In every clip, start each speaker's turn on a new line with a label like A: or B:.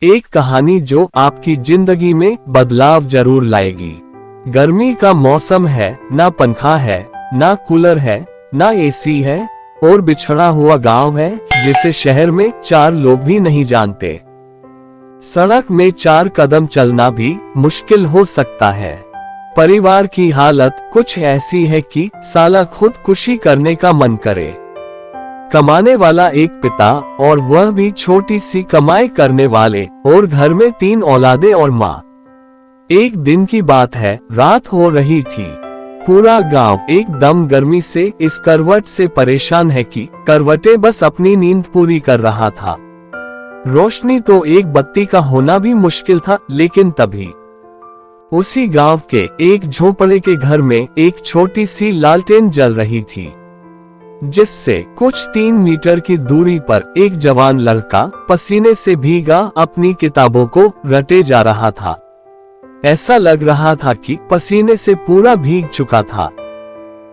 A: एक कहानी जो आपकी जिंदगी में बदलाव जरूर लाएगी। गर्मी का मौसम है, ना पंखा है, ना कूलर है, ना एसी है, और बिछड़ा हुआ गांव है जिसे शहर में 4 लोग भी नहीं जानते। सड़क में 4 कदम चलना भी मुश्किल हो सकता है। परिवार की हालत कुछ ऐसी है कि साला खुदकुशी करने का मन करे। कमाने वाला एक पिता, और वह भी छोटी सी कमाई करने वाले, और घर में 3 औलादे और माँ। एक दिन की बात है, रात हो रही थी। पूरा गांव एकदम गर्मी से इस करवट से परेशान है कि करवटें बस अपनी नींद पूरी कर रहा था। रोशनी तो एक बत्ती का होना भी मुश्किल था, लेकिन तभी उसी गांव के एक झोपड़े के घर में एक छोटी सी लालटेन जल रही थी, जिससे कुछ 3 मीटर की दूरी पर एक जवान लड़का पसीने से भीगा अपनी किताबों को रटे जा रहा था। ऐसा लग रहा था कि पसीने से पूरा भीग चुका था,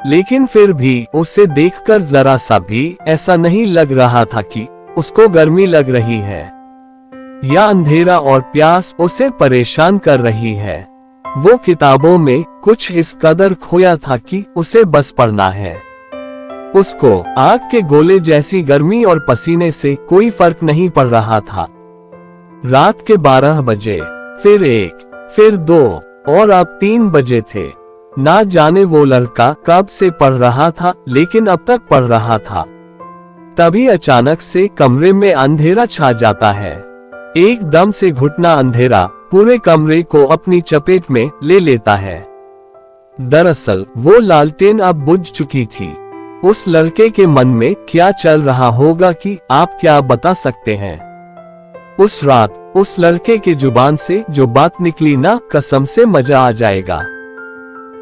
A: लेकिन फिर भी उसे देखकर जरा सा भी ऐसा नहीं लग रहा था कि उसको गर्मी लग रही है या अंधेरा और प्यास उसे परेशान कर रही है। वो किताबों में कुछ इस कदर खोया था कि उसे बस पढ़ना है। उसको आग के गोले जैसी गर्मी और पसीने से कोई फर्क नहीं पड़ रहा था। रात के 12 बजे, फिर 1, फिर 2 और अब 3 बजे थे। ना जाने वो लड़का कब से पढ़ रहा था, लेकिन अब तक पढ़ रहा था। तभी अचानक से कमरे में अंधेरा छा जाता है। एकदम से घुटना अंधेरा पूरे कमरे को अपनी चपेट में ले लेता है। दरअसल वो लालटेन अब बुझ चुकी थी। उस लड़के के मन में क्या चल रहा होगा कि आप क्या बता सकते हैं। उस रात उस लड़के के जुबान से जो बात निकली ना, कसम से मजा आ जाएगा।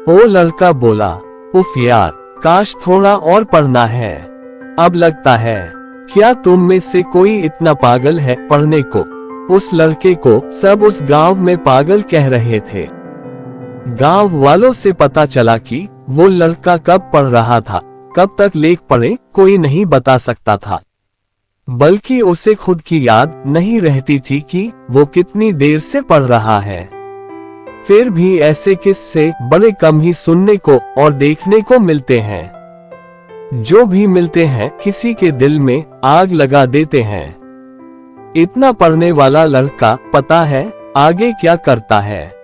A: वो लड़का बोला, उफ यार, काश थोड़ा और पढ़ना है। अब लगता है, क्या तुम में से कोई इतना पागल है पढ़ने को? उस लड़के को सब उस गांव में पागल कह रहे थे। गांव वालों से पता चला कि वो लड़का कब पढ़ रहा था, कब तक लेख पढ़े कोई नहीं बता सकता था, बल्कि उसे खुद की याद नहीं रहती थी कि वो कितनी देर से पढ़ रहा है। फिर भी ऐसे किस्से बड़े कम ही सुनने को और देखने को मिलते हैं। जो भी मिलते हैं किसी के दिल में आग लगा देते हैं। इतना पढ़ने वाला लड़का पता है आगे क्या करता है?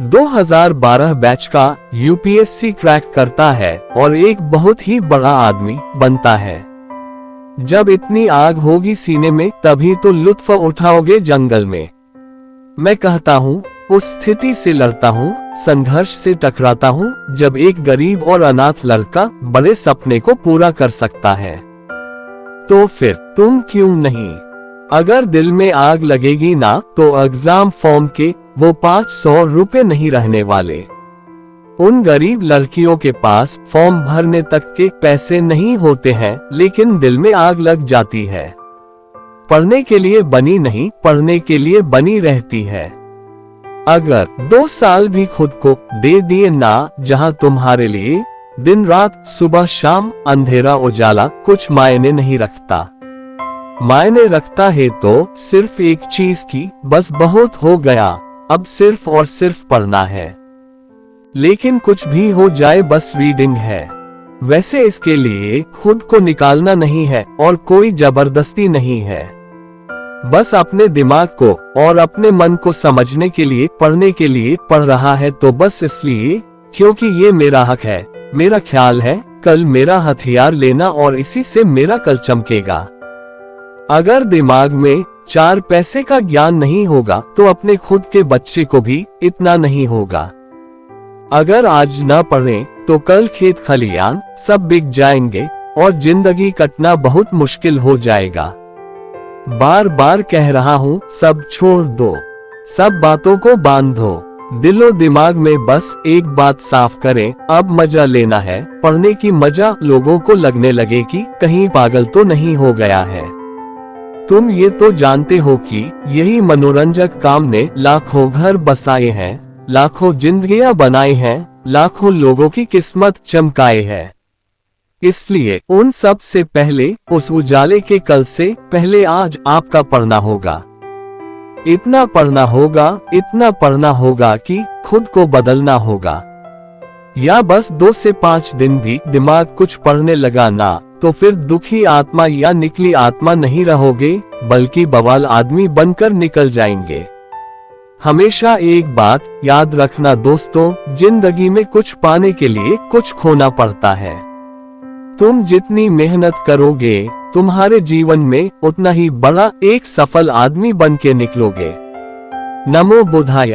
A: 2012 बैच का यूपीएससी क्रैक करता है और एक बहुत ही बड़ा आदमी बनता है। जब इतनी आग होगी सीने में, तभी तो लुत्फ उठाओगे जंगल में। मैं कहता हूँ, उस स्थिति से लड़ता हूँ, संघर्ष से टकराता हूँ, जब एक गरीब और अनाथ लड़का बड़े सपने को पूरा कर सकता है। तो फिर तुम क्यों नहीं? अगर दिल में आग लगेगी ना, तो एग्जाम फॉर्म के वो 500 रुपए नहीं रहने वाले। उन गरीब लड़कियों के पास फॉर्म भरने तक के पैसे नहीं होते हैं, लेकिन दिल में आग लग जाती है। पढ़ने के लिए बनी नहीं, पढ़ने के लिए बनी रहती है। अगर 2 साल भी खुद को दे दिए ना, जहां तुम्हारे लिए दिन रात सुबह शाम अंधेरा उजाला कुछ मायने नहीं रखता। मायने रखता है तो सिर्फ एक चीज की, बस बहुत हो गया, अब सिर्फ और सिर्फ पढ़ना है। लेकिन कुछ भी हो जाए, बस रीडिंग है। वैसे इसके लिए खुद को निकालना नहीं है और कोई जबरदस्ती नहीं है। बस अपने दिमाग को और अपने मन को समझने के लिए पढ़ने के लिए पढ़ रहा है, तो बस इसलिए क्योंकि ये मेरा हक है, मेरा ख्याल है, कल मेरा हथियार लेना और इसी से मेरा कल चमकेगा। अगर दिमाग में 4 पैसे का ज्ञान नहीं होगा, तो अपने खुद के बच्चे को भी इतना नहीं होगा। अगर आज न पढ़ें, तो कल खेत खलियान सब बिक जाएंगे और जिंदगी कटना बहुत मुश्किल हो जाएगा। बार बार कह रहा हूँ, सब छोड़ दो, सब बातों को बांधो, दिलो दिमाग में बस एक बात साफ करें, अब मजा लेना है। पढ़ने की मजा लोगों को लगने लगे कि कहीं पागल तो नहीं हो गया है। तुम ये तो जानते हो कि यही मनोरंजक काम ने लाखों घर बसाए हैं, लाखों जिंदगियां बनाई हैं, लाखों लोगों की किस्मत चमकाए है। इसलिए उन सब से पहले, उस उजाले के कल से पहले आज आपका पढ़ना होगा। इतना पढ़ना होगा कि खुद को बदलना होगा। या बस 2 से 5 दिन भी दिमाग कुछ पढ़ने लगा ना, तो फिर दुखी आत्मा या निकली आत्मा नहीं रहोगे, बल्कि बवाल आदमी बनकर निकल जाएंगे। हमेशा एक बात याद रखना दोस्तों, जिंदगी में कुछ पाने के लिए कुछ खोना पड़ता है। तुम जितनी मेहनत करोगे, तुम्हारे जीवन में उतना ही बड़ा एक सफल आदमी बन के निकलोगे। नमो बुद्धाय।